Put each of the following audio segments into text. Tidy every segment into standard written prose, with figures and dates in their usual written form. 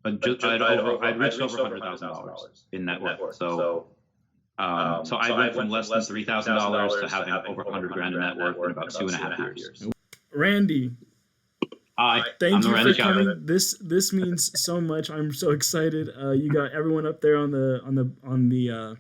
I'd reached over $100,000 in net worth. So I went from less than $3,000 to having over 100 grand in net worth in about 2.5 years. Randy, Hi, thank you Randy for coming. This means so much. I'm so excited. You got everyone up there on the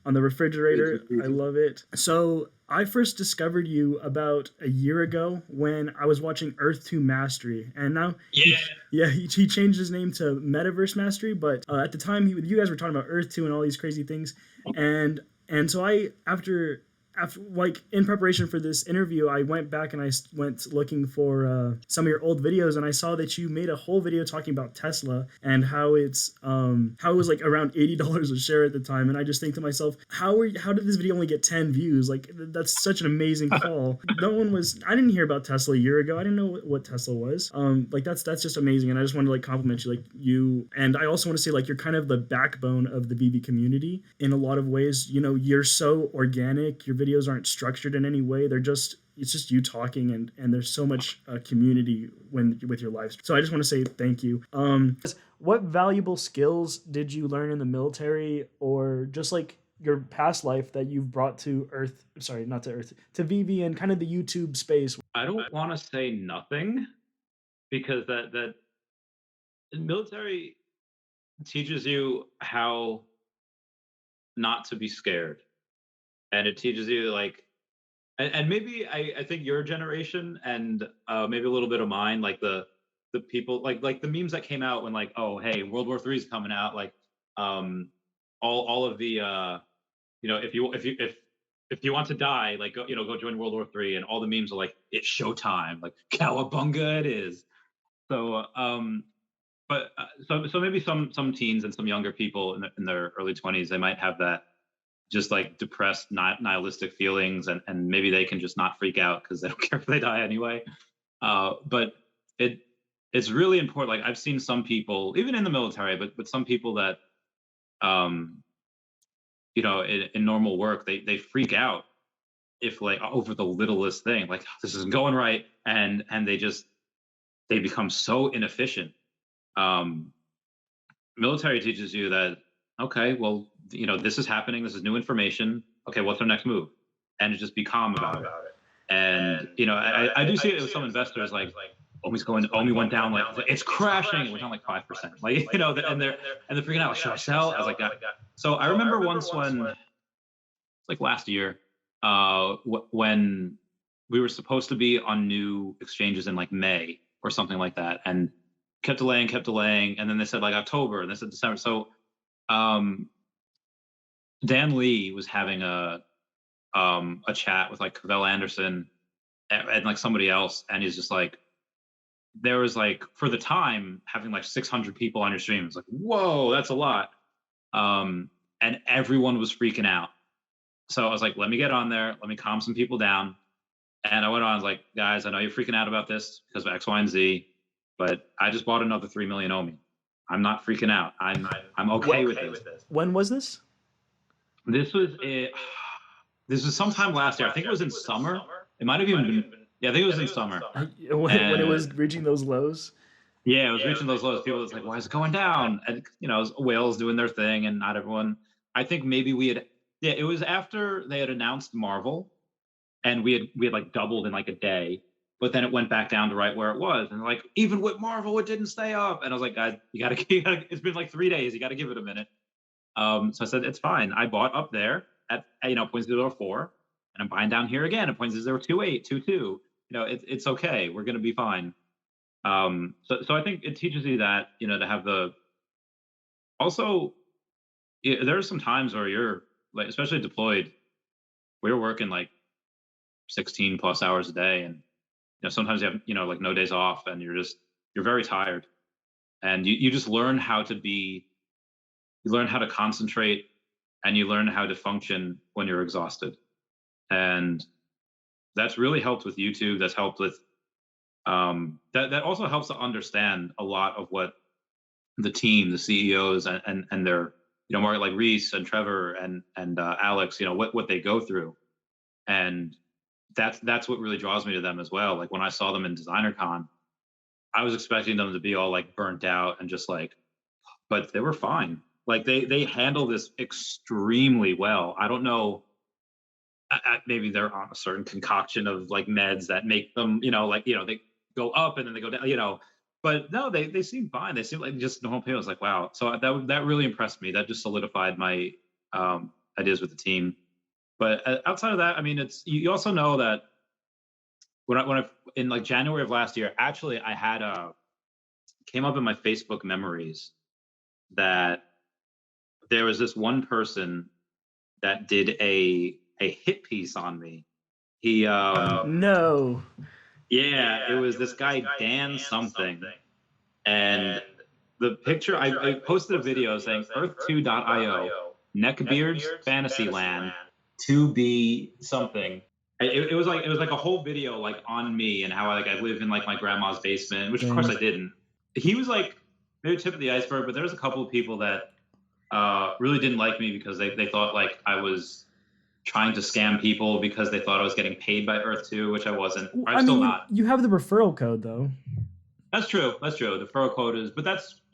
refrigerator. I love it. So I first discovered you about a year ago when I was watching Earth 2 Mastery, and now he changed his name to Metaverse Mastery. But at the time, you guys were talking about Earth 2 and all these crazy things, and so I after like in preparation for this interview, I went back and I went looking for some of your old videos, and I saw that you made a whole video talking about Tesla and how it was like around $80 a share at the time. And I just think to myself, how did this video only get 10 views? Like, that's such an amazing call. I didn't hear about Tesla a year ago. I didn't know what Tesla was. Like that's just amazing. And I just wanted to like compliment you, like you. And I also want to say, like, you're kind of the backbone of the Veve community in a lot of ways. You know, you're so organic. Your videos aren't structured in any way. It's just you talking, and there's so much community with your lives. So I just want to say thank you. What valuable skills did you learn in the military, or just like your past life that you've brought to to Veve and kind of the YouTube space? I don't want to say nothing, because that military teaches you how not to be scared, and it teaches you like, and maybe I think your generation and maybe a little bit of mine, like the people like the memes that came out when, like, oh hey, World War III is coming out, like all of the if you want to die, like go join World War III, and all the memes are like, it's showtime, like cowabunga it is. So but so maybe some teens and some younger people in their early 20s, they might have that just like depressed, nihilistic feelings, and maybe they can just not freak out because they don't care if they die anyway. But it's really important. Like, I've seen some people, even in the military, but some people that in normal work, they freak out if, like, over the littlest thing, like, this isn't going right, and they become so inefficient. Military teaches you that, okay, well, this is happening, this is new information, okay, what's our next move? And just be calm about it. And I do see it with some investors, like, Omi went down, like, it's crashing, it went down like 5%, like, and they're freaking out, like, should I sell? I was like, so I remember once when, like last year, when we were supposed to be on new exchanges in like May or something like that, and kept delaying, and then they said like October, and they said December. So Dan Lee was having a chat with like Cavell Anderson and like somebody else, and he's just like, there was, like, for the time, having like 600 people on your stream, it's like, whoa, that's a lot. And everyone was freaking out. So I was like, let me get on there, let me calm some people down. And I went on, I was like, guys, I know you're freaking out about this because of X, Y, and Z, but I just bought another 3 million Omi. I'm not freaking out. I'm okay with this. When was this? This was sometime last year. I think it was in summer. It might have even been. Yeah, I think it was in summer. When it was reaching those lows. Yeah, it was reaching those lows. People was like, why is it going down? And whales doing their thing, and not everyone. I think maybe it was after they had announced Marvel, and we had like doubled in like a day, but then it went back down to right where it was. And like, even with Marvel, it didn't stay up. And I was like, guys, you gotta it's been like 3 days, you gotta give it a minute. So I said, it's fine. I bought up there at 0.004, and I'm buying down here again at 0.028, 22. It's okay. We're gonna be fine. So I think it teaches you that, to have also, there are some times where you're like, especially deployed, where you're working like 16 plus hours a day, and sometimes you have like no days off, and you're very tired, and you just learn how to concentrate, and you learn how to function when you're exhausted. And that's really helped with YouTube. That's helped with that also helps to understand a lot of what the team, the CEOs, and their more like Reese and Trevor and Alex, what they go through. And that's what really draws me to them as well. Like, when I saw them in DesignerCon, I was expecting them to be all like burnt out and just like but they were fine. Like they handle this extremely well. I don't know. Maybe they're on a certain concoction of like meds that make them, like they go up and then they go down, But no, they seem fine. They seem like just normal people. I was like, wow. So that really impressed me. That just solidified my ideas with the team. But outside of that, I mean, it's you also know that when I in like January of last year, actually, I had came up in my Facebook memories that there was this one person that did a hit piece on me. He No. Yeah, it was this guy Dan something, and the picture I posted a video saying Earth2.io Neckbeard's Fantasyland to be something. It was like a whole video like on me and how I live in like my grandma's basement, which of course I didn't. He was like maybe tip of the iceberg, but there was a couple of people that really didn't like me because they thought like I was trying to scam people because they thought I was getting paid by Earth 2, which I wasn't. I'm still not. You have the referral code though. That's true. That's true. The referral code is, but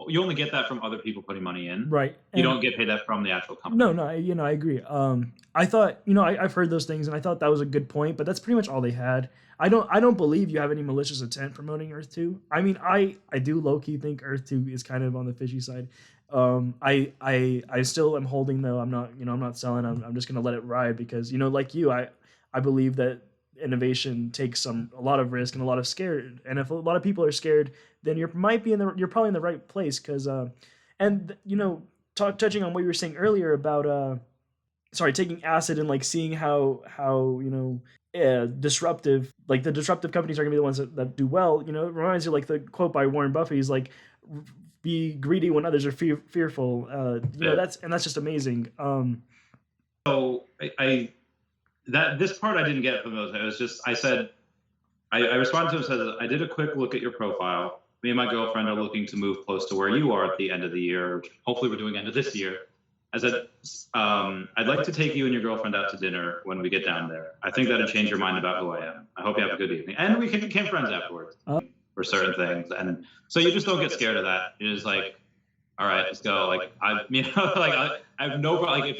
you only get that from other people putting money in. Right. You don't get paid that from the actual company. No, I agree. I thought, I've heard those things and I thought that was a good point, but that's pretty much all they had. I don't believe you have any malicious intent promoting Earth 2. I mean, I do low key think Earth 2 is kind of on the fishy side. I still am holding though. I'm not selling. I'm just gonna let it ride because like you, I believe that innovation takes a lot of risk and a lot of scared. And if a lot of people are scared, then you're probably in the right place. Because touching on what you were saying earlier about taking acid and like seeing how disruptive, like the disruptive companies are gonna be the ones that do well. It reminds you like the quote by Warren Buffett. He's like, be greedy when others are fearful. That's just amazing. So this part I didn't get from those. It was just I said I responded to him and said I did a quick look at your profile. Me and my girlfriend are looking to move close to where you are at the end of the year. Hopefully, we're doing end of this year. I said I'd like to take you and your girlfriend out to dinner when we get down there. I think that'd change your mind about who I am. I hope you have a good evening, and we can become friends afterwards for certain things. And so you just don't get scared of that. You're just like, all right, let's go. Like I have no problem. Like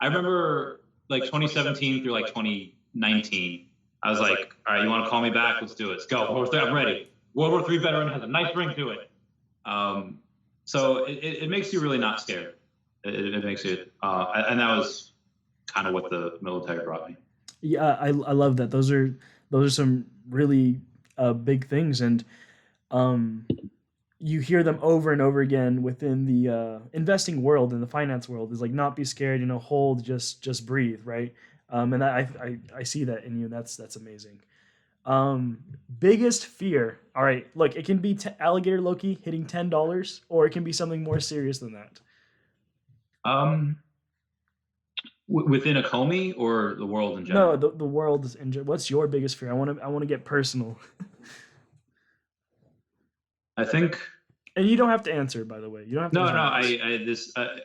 I remember like 2017 through like 2019. I was like, all right, you want to call me back? Let's do it. Let's go. I'm ready. World War III veteran has a nice ring to it. So it makes you really not scared. It makes you, and that was kind of what the military brought me. Yeah, I love that. Those are some really big things, and you hear them over and over again within the investing world and the finance world. Is like, not be scared, hold, just breathe, right? And I see that in you. That's amazing. Biggest fear. All right, look, it can be alligator Loki hitting $10, or it can be something more serious than that. Within a Comey or the world in general? No, the world is in general. What's your biggest fear? I want to get personal. I think. And you don't have to answer, by the way. You don't have to. No.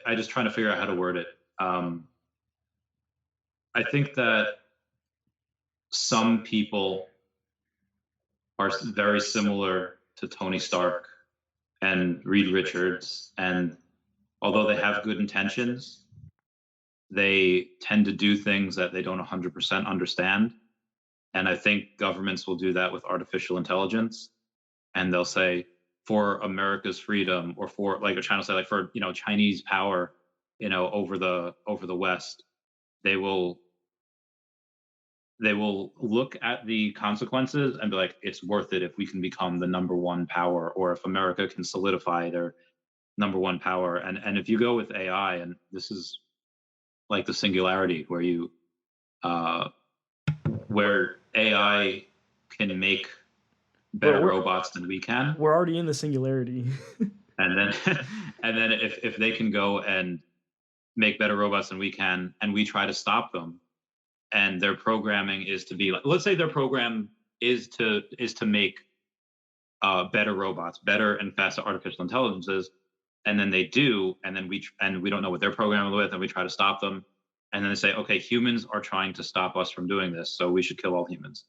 I just trying to figure out how to word it. I think that some people are very similar to Tony Stark and Reed Richards, and although they have good intentions, they tend to do things that they don't 100% understand. And I think governments will do that with artificial intelligence. And they'll say, for America's freedom, or for, like, they're trying to say, like, for, Chinese power, over the West, they will look at the consequences and be like, it's worth it if we can become the number one power, or if America can solidify their number one power. And if you go with AI, and this is like the singularity where AI can make better robots than we can. We're already in the singularity. and then if they can go and make better robots than we can, and we try to stop them, and their programming is to be like, let's say their program is to make better robots, better and faster artificial intelligences, and then they do, and then we don't know what they're programming with, and we try to stop them, and then they say, okay, humans are trying to stop us from doing this, so we should kill all humans.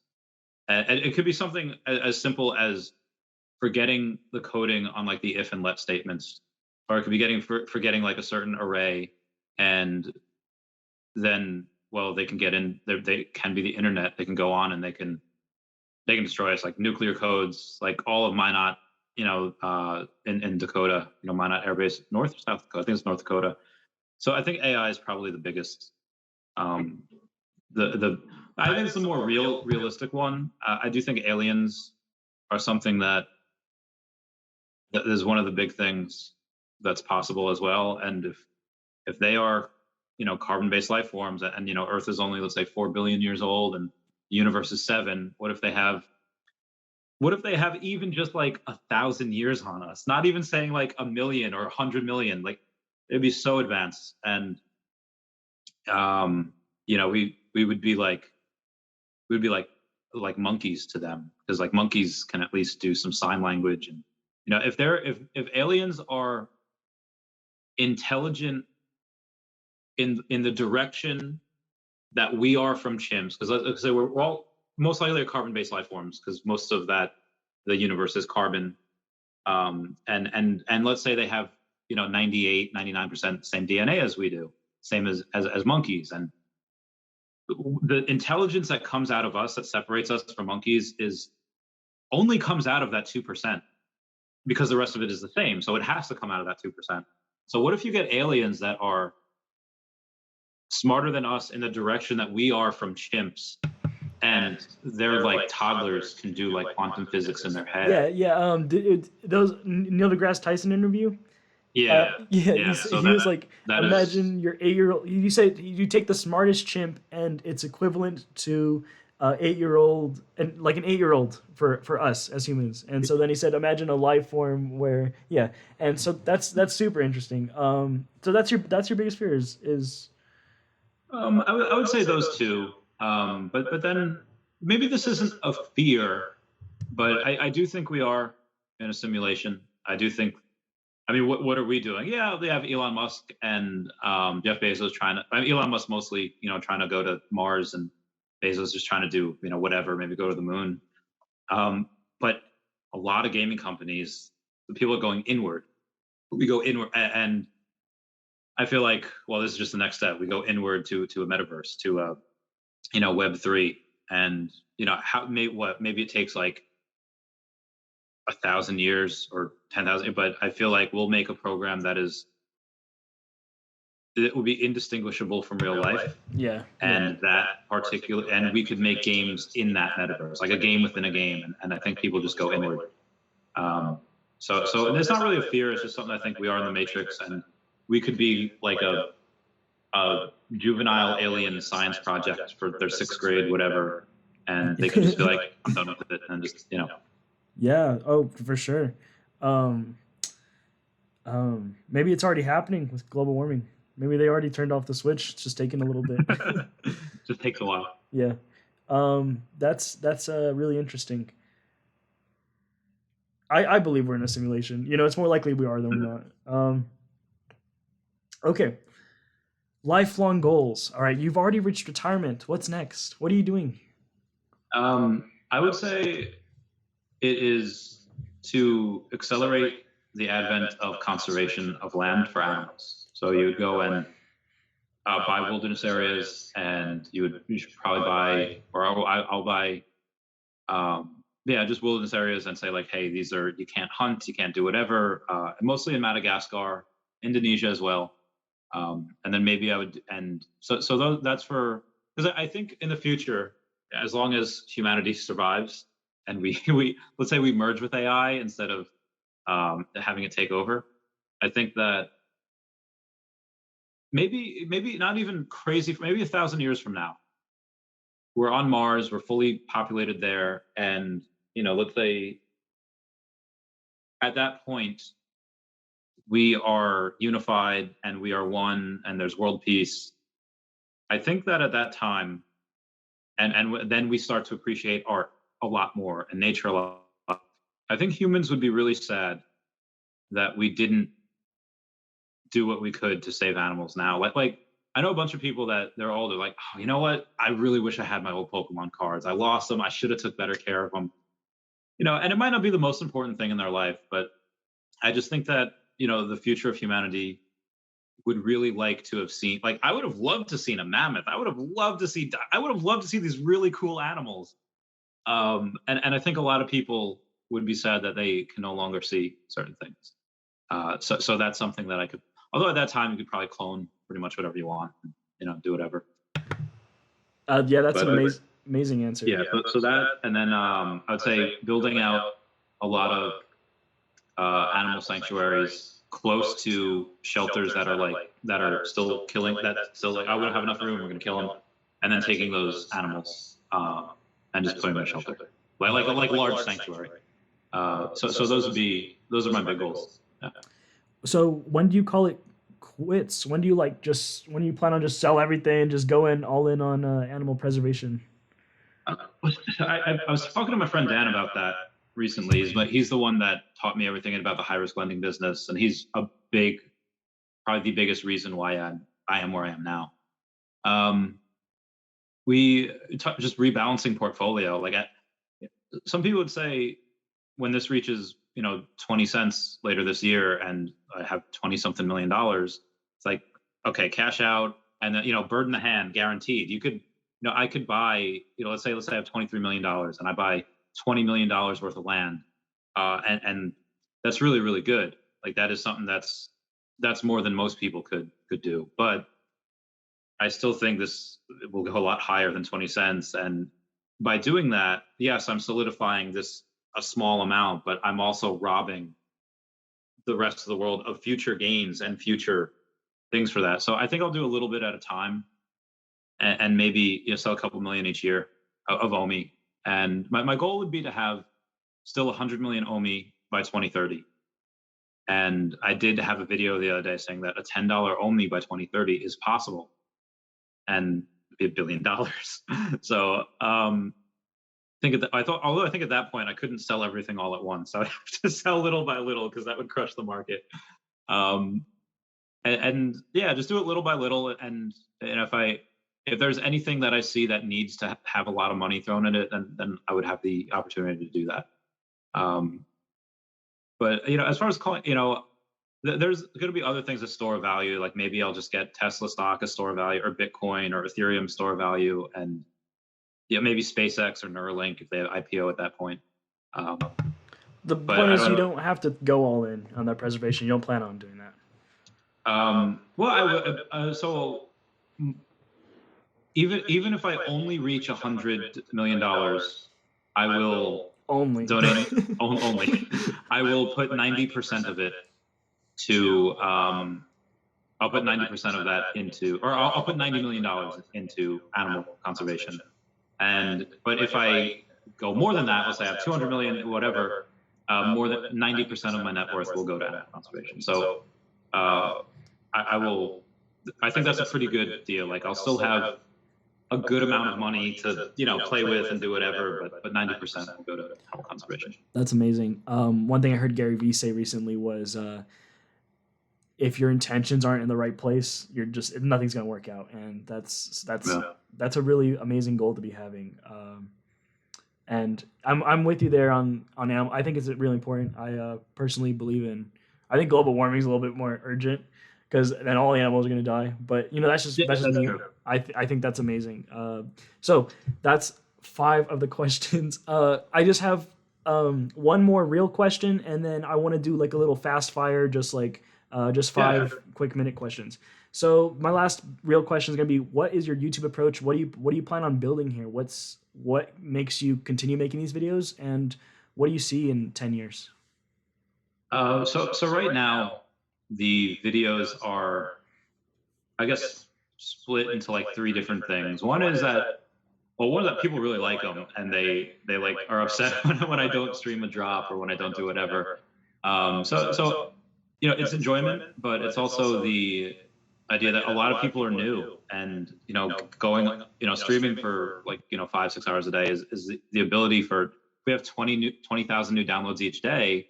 And it could be something as simple as forgetting the coding on like the if and let statements or it could be getting for getting like a certain array, and then well they can get in. They can be the internet. They can go on and they can destroy us, like nuclear codes, like all of Minot, in Dakota, Minot Air Base, North or South Dakota. I think it's North Dakota. So I think AI is probably the biggest. Um, the I think it's the more realistic one. I do think aliens are something that is one of the big things that's possible as well. And if they are, carbon-based life forms, and Earth is only, let's say, 4 billion years old, and the universe is 7. What if they have even just like 1,000 years on us? Not even saying like 1 million or 100 million. Like it'd be so advanced, and we would be like monkeys to them, because like monkeys can at least do some sign language. And if aliens are intelligent in the direction that we are from chimps, because let's say we're all most likely carbon-based life forms, because most of the universe is carbon. And let's say they have 98-99% same DNA as we do, same as monkeys. And the intelligence that comes out of us, that separates us from monkeys, only comes out of that 2%, because the rest of it is the same. So it has to come out of that 2%. So what if you get aliens that are smarter than us in the direction that we are from chimps, and they're like toddlers, can do like quantum physics in their head? Yeah. Those Neil deGrasse Tyson interview. Yeah, He was like, that is imagine your 8-year-old. You say you take the smartest chimp, and it's equivalent to 8-year-old, and like an 8-year-old for us as humans. And so then he said, imagine a life form where, yeah. And so that's super interesting. So that's your biggest fear is I would say those two. But then maybe this isn't a fear, but I do think we are in a simulation. I do think. I mean, what are we doing? Yeah, they have Elon Musk and Jeff Bezos trying to. Elon Musk mostly, trying to go to Mars, and Bezos just trying to do, whatever, maybe go to the moon. But a lot of gaming companies, the people are going inward. We go inward, and I feel like, well, this is just the next step. We go inward to a metaverse, to Web3, and maybe it takes like 1,000 years or 10,000, but I feel like we'll make a program that will be indistinguishable from real life. Yeah. And and we could make games in that metaverse, like a game within a game. And I think people just go inward. So and it's not really a fear. It's just something I think we are in the Matrix, and we could be like a juvenile alien science project for their 6th grade, whatever. And they could just be like, I'm done with it. And just, Yeah. Oh, for sure. Maybe it's already happening with global warming. Maybe they already turned off the switch. It's just taking a little bit. Just takes a while. Yeah. That's really interesting. I believe we're in a simulation. It's more likely we are than we're not. Okay. Lifelong goals. All right. You've already reached retirement. What's next? What are you doing? I would say it is to accelerate the advent of conservation of land for animals. So you would go and buy wilderness areas, and you should probably buy, or I'll buy, just wilderness areas, and say like, hey, you can't hunt, you can't do whatever. Mostly in Madagascar, Indonesia as well. And then maybe I would, and so that's because I think in the future, as long as humanity survives, and we let's say we merge with AI instead of having it take over, I think that maybe not even crazy, maybe 1,000 years from now, we're on Mars, we're fully populated there, and let's say at that point we are unified and we are one, and there's world peace. I think that at that time, and then we start to appreciate art a lot more and nature a lot. I think humans would be really sad that we didn't do what we could to save animals now. Like I know a bunch of people that they're older, like, oh, you know what? I really wish I had my old Pokemon cards. I lost them. I should have took better care of them. And it might not be the most important thing in their life, but I just think that the future of humanity would really like to have seen. Like, I would have loved to seen a mammoth. I would have loved to see these really cool animals. And I think a lot of people would be sad that they can no longer see certain things. So that's something that I could. Although at that time you could probably clone pretty much whatever you want, do whatever. Yeah, that's an amazing answer. Yeah, so that, and then I would say building out a lot of animal sanctuaries close to shelters that are still killing. That still like, I wouldn't have enough room. We're gonna kill them, and then taking those animals and just putting them in a shelter, like a large sanctuary. So those are my big goals. Yeah. So when do you call it quits? When do you when do you plan on just sell everything, just going all in on animal preservation? I was talking to my friend Dan about that recently. He's the one that taught me everything about the high risk lending business, and he's probably the biggest reason why I am where I am now. Just rebalancing portfolio. Like, some people would say, when this reaches 20 cents later this year, and I have 20 something $million, it's like, okay, cash out, and then bird in the hand, guaranteed. You could, I could buy, let's say I have $23 million, and I buy $20 million worth of land, and that's really, really good. Like, that is something that's more than most people could do. But I still think this will go a lot higher than 20 cents. And by doing that, yes, I'm solidifying a small amount, but I'm also robbing the rest of the world of future gains and future things for that. So I think I'll do a little bit at a time, and maybe sell a couple million each year of OMI. And my goal would be to have still 100 million OMI by 2030. And I did have a video the other day saying that a $10 OMI by 2030 is possible, and be $1 billion. So although I think at that point I couldn't sell everything all at once. I would have to sell little by little, because that would crush the market. And yeah, just do it little by little. And if there's anything that I see that needs to have a lot of money thrown at it, then I would have the opportunity to do that. But as far as calling, there's going to be other things that store value. Like, maybe I'll just get Tesla stock as store value, or Bitcoin or Ethereum store value, and maybe SpaceX or Neuralink if they have IPO at that point. The point is, you don't have to go all in on that preservation. You don't plan on doing that. So even if I only reach $100 million, I will donate only. I will put 90% of it to. I'll put 90% of that into, or I'll put $90 million into animal conservation. But if I go more than that, let's say I have 200 million, whatever, more than 90% of my net worth will go to animal conservation. So I think that's a pretty good deal. Like, I'll still have a good amount of money to play with and do whatever, but 90% will go to animal conservation. That's amazing. One thing I heard Gary Vee say recently was, if your intentions aren't in the right place, nothing's going to work out. And that's a really amazing goal to be having. And I'm with you there on animal. I think it's really important. I personally believe I think global warming is a little bit more urgent, because then all animals are going to die. But that's just me. I think that's amazing. So that's 5 of the questions. I just have one more real question, and then I want to do like a little fast fire, just 5 quick minute questions. So my last real question is going to be, what is your YouTube approach? What do you plan on building here? What makes you continue making these videos, and what do you see in 10 years? So right now, the videos are, I guess, split into like 3 different things. One is that people really like them, and they like are upset when I don't stream a drop, or when I don't do whatever. So it's enjoyment, but it's also the idea that a lot of people are new, and going streaming for like 5-6 hours a day is the ability for, we have 20,000 new downloads each day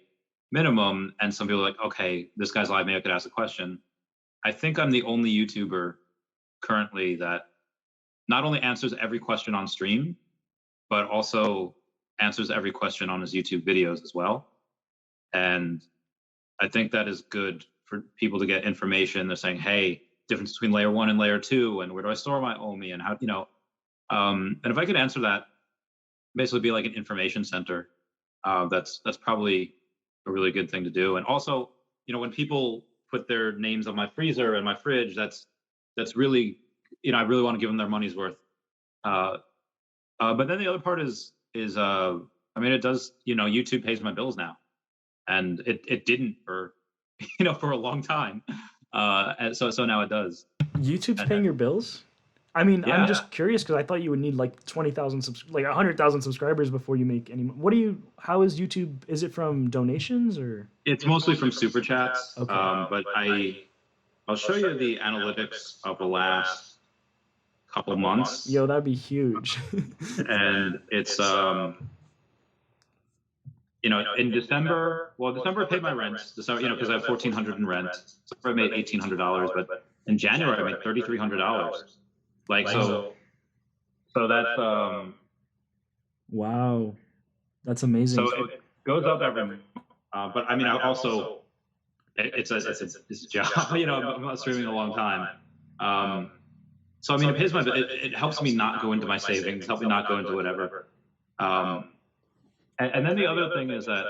minimum, and some people are like, okay, this guy's live, maybe I could ask a question. I think I'm the only YouTuber currently that not only answers every question on stream, but also answers every question on his YouTube videos as well. And I think that is good for people to get information. They're saying, hey, difference between layer 1 and layer 2, and where do I store my OMI, and how, and if I could answer that, basically be like an information center, that's probably a really good thing to do. And also, when people put their names on my freezer and my fridge, that's really, I really want to give them their money's worth. But then the other part is it does, YouTube pays my bills now, and it didn't for for a long time. And so now it does. YouTube's paying your bills? I mean, Yeah. I'm just curious because I thought you would need like 20,000 like 100,000 subscribers before you make any. How is YouTube? Is it from donations or? It's mostly from super chats. Okay. But I'll show you the analytics of the last couple months. Yo, that'd be huge. And it's in December. Well, December I paid my rent. December, because I have $1,400 in rent. So I made $1,800, but in January I made $3,300. Like, so that's wow, that's amazing. So it goes up every month. But I mean, I also it's a job. I'm not streaming a long time. So I mean, it pays my. It helps me not go into my savings. Help me not go into whatever. And then the other thing is that.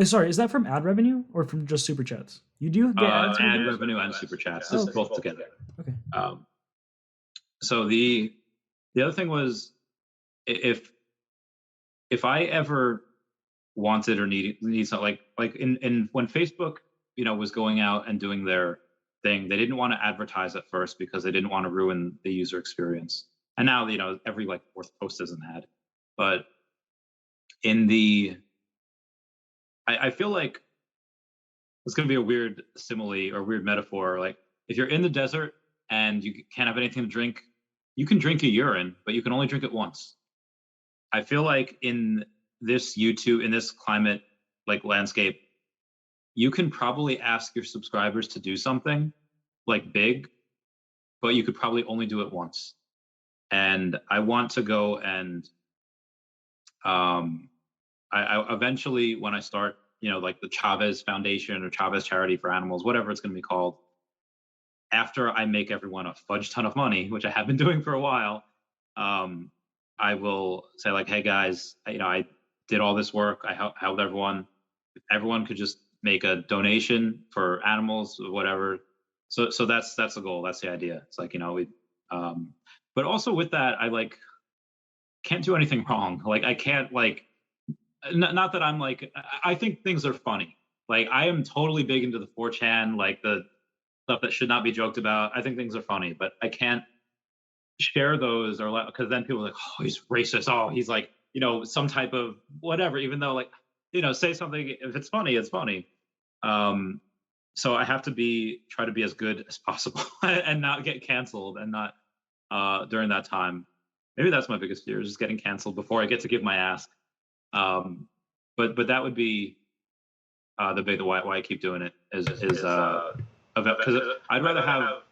Sorry, is that from ad revenue or from just super chats? You do get ad revenue and super chats, just both together. Okay. So the other thing was, if I ever wanted or need something like in when Facebook was going out and doing their thing, they didn't want to advertise at first because they didn't want to ruin the user experience. And now every fourth post is an ad. But I feel like it's going to be a weird simile or weird metaphor. Like, if you're in the desert and you can't have anything to drink, you can drink a urine, but you can only drink it once. I feel like in this climate landscape, you can probably ask your subscribers to do something big, but you could probably only do it once. And I want to go and I eventually, when I start, the Chavez Foundation or Chavez Charity for Animals, whatever it's going to be called, after I make everyone a fudge ton of money, which I have been doing for a while, I will say hey guys, I did all this work. I helped everyone. If everyone could just make a donation for animals or whatever. So that's the goal. That's the idea. It's but also with that, I can't do anything wrong. I can't not that I'm I think things are funny. I am totally big into the 4chan, the stuff that should not be joked about. I think things are funny, but I can't share those because then people are oh, he's racist. Oh, he's some type of whatever, even though say something, if it's funny, it's funny. So I have to try to be as good as possible and not get canceled and not during that time. Maybe that's my biggest fear, is just getting canceled before I get to give my ask. But that would be why I keep doing it is because I'd rather have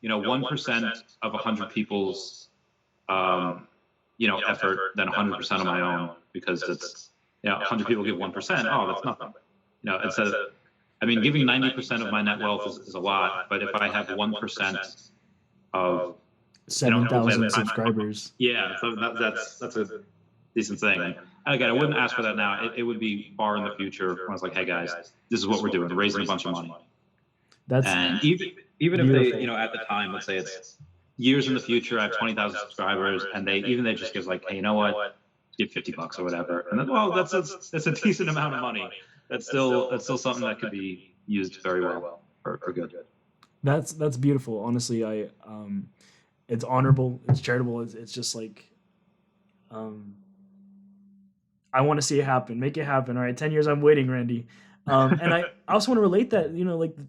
1% of 100 people's effort than 100% of my own, because it's 100 people give 1%. Oh, that's nothing. Instead of, giving 90% of my net wealth is a lot, but if I have 1% of 7,000 subscribers, so that's a decent thing. And again, I wouldn't ask for that now. It would be far in the future when I was hey guys, this is what we're doing, raising a bunch of money. And even if they, at the time, let's say it's years in the future, I have 20,000 subscribers, and they just give hey, you know what, give $50 or whatever, and then that's a decent amount of money. That's still something that could be used very well for good. That's beautiful. Honestly, it's honorable, it's charitable. It's just I want to see it happen. Make it happen. All right, 10 years I'm waiting, Randy. And I also want to relate that,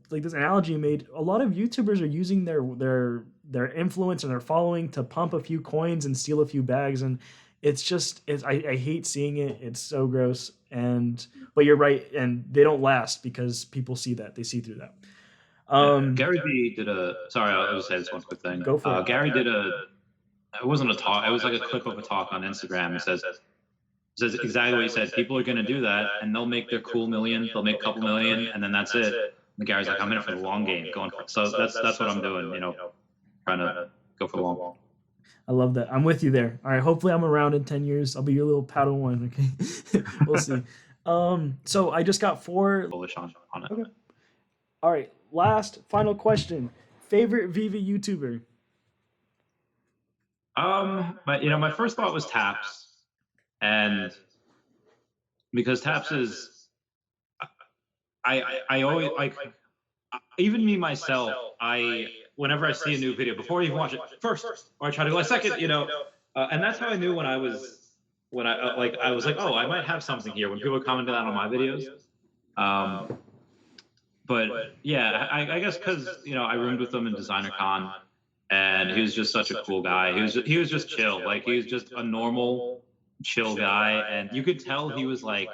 like this analogy you made, a lot of YouTubers are using their influence and their following to pump a few coins and steal a few bags. And I hate seeing it. It's so gross. But you're right. And they don't last because people see that. They see through that. Gary Vee did sorry, I'll just say this one quick thing. Go for it. Gary did it wasn't a talk. It was a clip of a talk on Instagram. It says, So it's exactly what you said. People are going to do that, and they'll make their cool million. They'll make a couple million, and then that's it. And Gary's like, I'm in it for the long game. Going for it. So that's what I'm doing. Trying to go for the long. I love that. I'm with you there. All right. Hopefully, I'm around in 10 years. I'll be your little Padawan. Okay. We'll see. So I just got 4. Bullish on it. Okay. All right. Last final question. Favorite Veve YouTuber? My first thought was Taps, and because Taps is, I always like, even me myself, whenever I see a new video, before I even watch it first, or I try to go a second, and that's how I knew when I was like, oh, I might have something here when people commented that on my videos. But yeah, I guess because I roomed with him in Designer Con, and he was just such a cool guy. He was just chill, like he was just a normal, chill guy, and you could tell he was like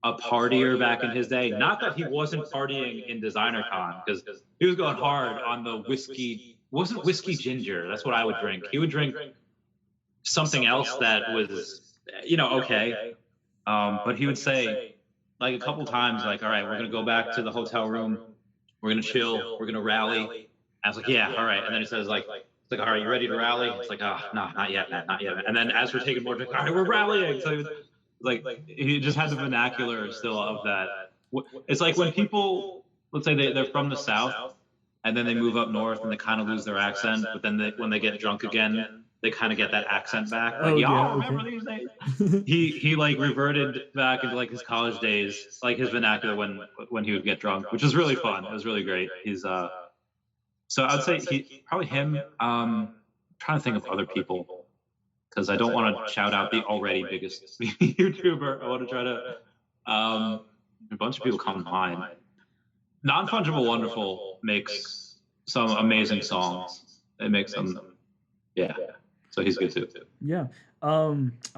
a partier back in his day. Not that he wasn't partying in Designer Con, because he was going hard on the whiskey. Wasn't whiskey ginger? That's what I would drink. He would drink something else that was, okay. But he would say, like a couple times, like, all right, we're gonna go back to the hotel room. We're gonna chill. We're gonna rally. I was like, yeah, all right. And then he says, like, it's like, all right, you ready to rally? It's like, oh, no, not yet, man, not yet. Man. And then as we're taking more drinks, all right, we're rallying. So like he just had the vernacular still of that. It's like when people, let's say they're from the South, and then they move up north and they kind of lose their accent, but then when they get drunk again, they kind of get that accent back. Like, y'all remember these days? He like reverted back into like his college days, like his vernacular when he would get drunk, which was really fun. It was really great. He's so I'd say probably him. Trying to think of other people, because I don't want to shout out the already biggest YouTuber. I want to try to a bunch of people come to mind. Non-Fungible Wonderful makes some amazing songs. It makes them, yeah. So he's good too. Yeah. I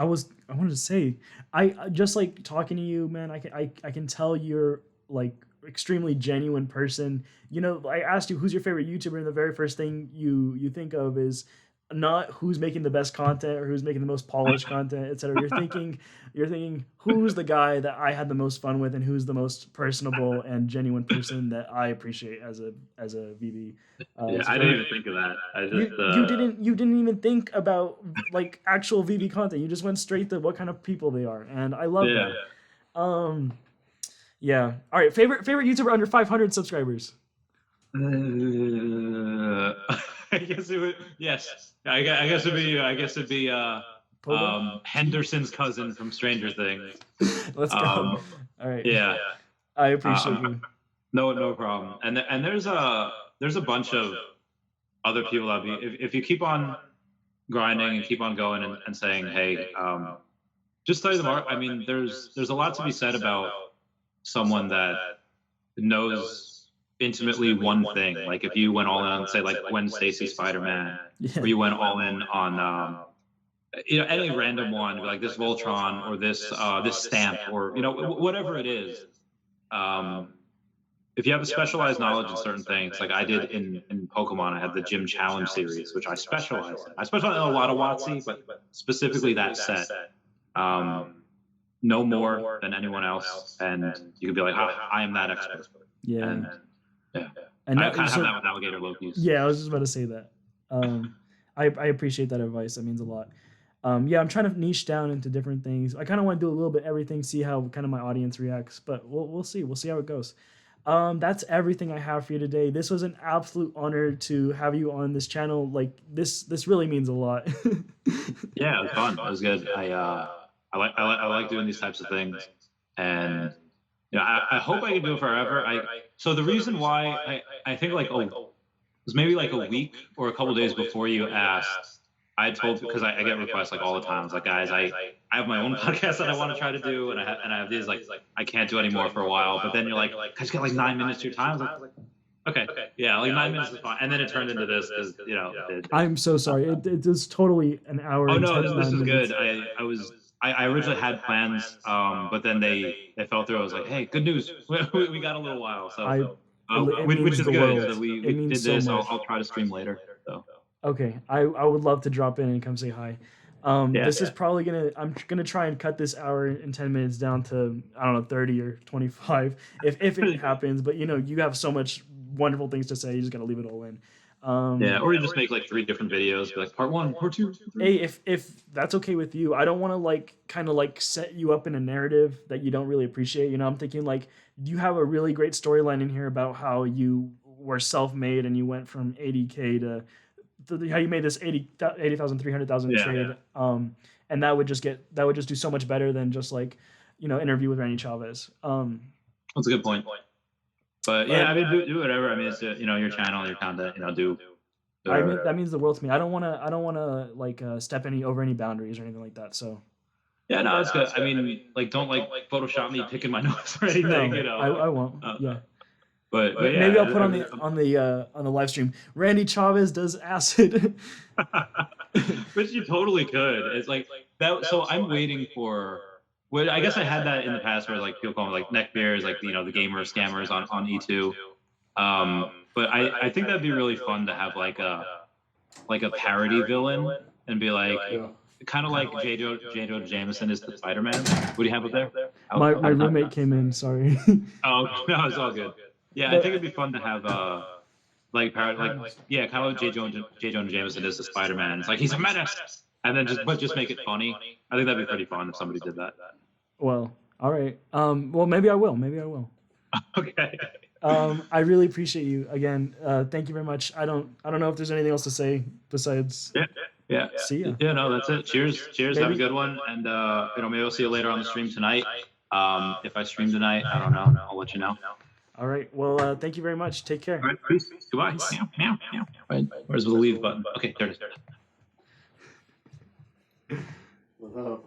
wanted to say, I just like talking to you, man. I can tell you're like extremely genuine person. I asked you who's your favorite YouTuber, and the very first thing you think of is not who's making the best content or who's making the most polished content, etc. You're thinking who's the guy that I had the most fun with, and who's the most personable and genuine person that I appreciate as a Veve. Yeah, I didn't even think of that. I just you didn't even think about like actual Veve content. You just went straight to what kind of people they are, and I love that. Yeah. All right. Favorite YouTuber under 500 subscribers. I guess it would. Yes. I guess it'd be Henderson's cousin from Stranger Things. Let's go. All right. Yeah. I appreciate you. No problem. And there's a bunch of other people that if you keep on grinding and keep on going and saying, hey, just study the market. I mean, there's a lot to be said about someone that knows intimately one thing. Like if you went all in on, say, like Gwen Stacy Spider-Man, or you went all in on any random one, like this Voltron or this stamp, or whatever it is. If you have a specialized knowledge in certain things, like I did in Pokemon, I had the Gym Challenge series, which I specialize in. I specialize in a lot of WotC, but specifically that set. No more than anyone else, and you could be like, I am that expert. Yeah. And I kind of have that with Alligator Loki's. Yeah, I was just about to say that. I appreciate that advice. That means a lot. I'm trying to niche down into different things. I kind of want to do a little bit everything, see how kind of my audience reacts, but we'll see. We'll see how it goes. That's everything I have for you today. This was an absolute honor to have you on this channel. Like this really means a lot. Yeah, it was fun. It was good. I like doing these types of things, and I hope I can do it forever. So the reason why I think like it was maybe like a week or a couple days before you asked, I told, because I get requests like all the time. It's like, guys, I have my own podcast that I want to try to do, and I have these like I can't do anymore for a while. But then you're like, I just got like 9 minutes to your time. I was like, okay, yeah, like 9 minutes is fine. And then it turned into this because I'm so sorry. It was totally an hour. Oh no, this is good. I originally had plans, but then they fell through. I was like, hey, good news, we got a little while, so which is good. So we did this. I'll try to stream later. So okay, I would love to drop in and come say hi. This is probably I'm gonna try and cut this hour and 10 minutes down to, I don't know, 30 or 25 if it happens. But you have so much wonderful things to say. You just gotta leave it all in. Or you just make like 3 different videos, be like part 1, part 2. Hey, if that's okay with you, I don't want to like kind of like set you up in a narrative that you don't really appreciate. I'm thinking like you have a really great storyline in here about how you were self-made and you went from 80K to how you made this 80,000, 300,000 trade. And that would just do so much better than just like, interview with Randy Chavez. That's a good point. But yeah, I mean, do whatever. I mean, it's your channel, your content. Do. I mean, that means the world to me. I don't want to like step over any boundaries or anything like that. So. Yeah, no, it's good. I mean, like, don't like Photoshop me picking my nose or anything. No, I won't. Yeah. But yeah, maybe I'll put on the live stream. Randy Chavez does acid. Which you totally could. It's like that. So I'm waiting for. Well, I guess I had that in the past where like people call them like neckbeards, like the gamer scammers on E2. But I think that'd be really fun to have like a parody villain and be like kind of like J. Jonah Jameson is the Spider-Man. What do you have up there? My roommate came in. Sorry. Oh no, it's all good. Yeah, I think it'd be fun to have kind of like J. Jonah Jameson is the Spider-Man. It's like he's a menace, and then just make it funny. I think that'd be pretty fun if somebody did that. Well, all right. Well, maybe I will. Okay. I really appreciate you again. Thank you very much. I don't know if there's anything else to say besides. Yeah. See ya. Yeah, no, that's it. Cheers. Maybe. Have a good one, and maybe I'll see you later on the stream tonight. If I stream tonight, I don't know. I'll let you know. All right. Well, thank you very much. Take care. All right. Peace. Goodbye. Meow. Right. Where's the leave button? Okay, there it is.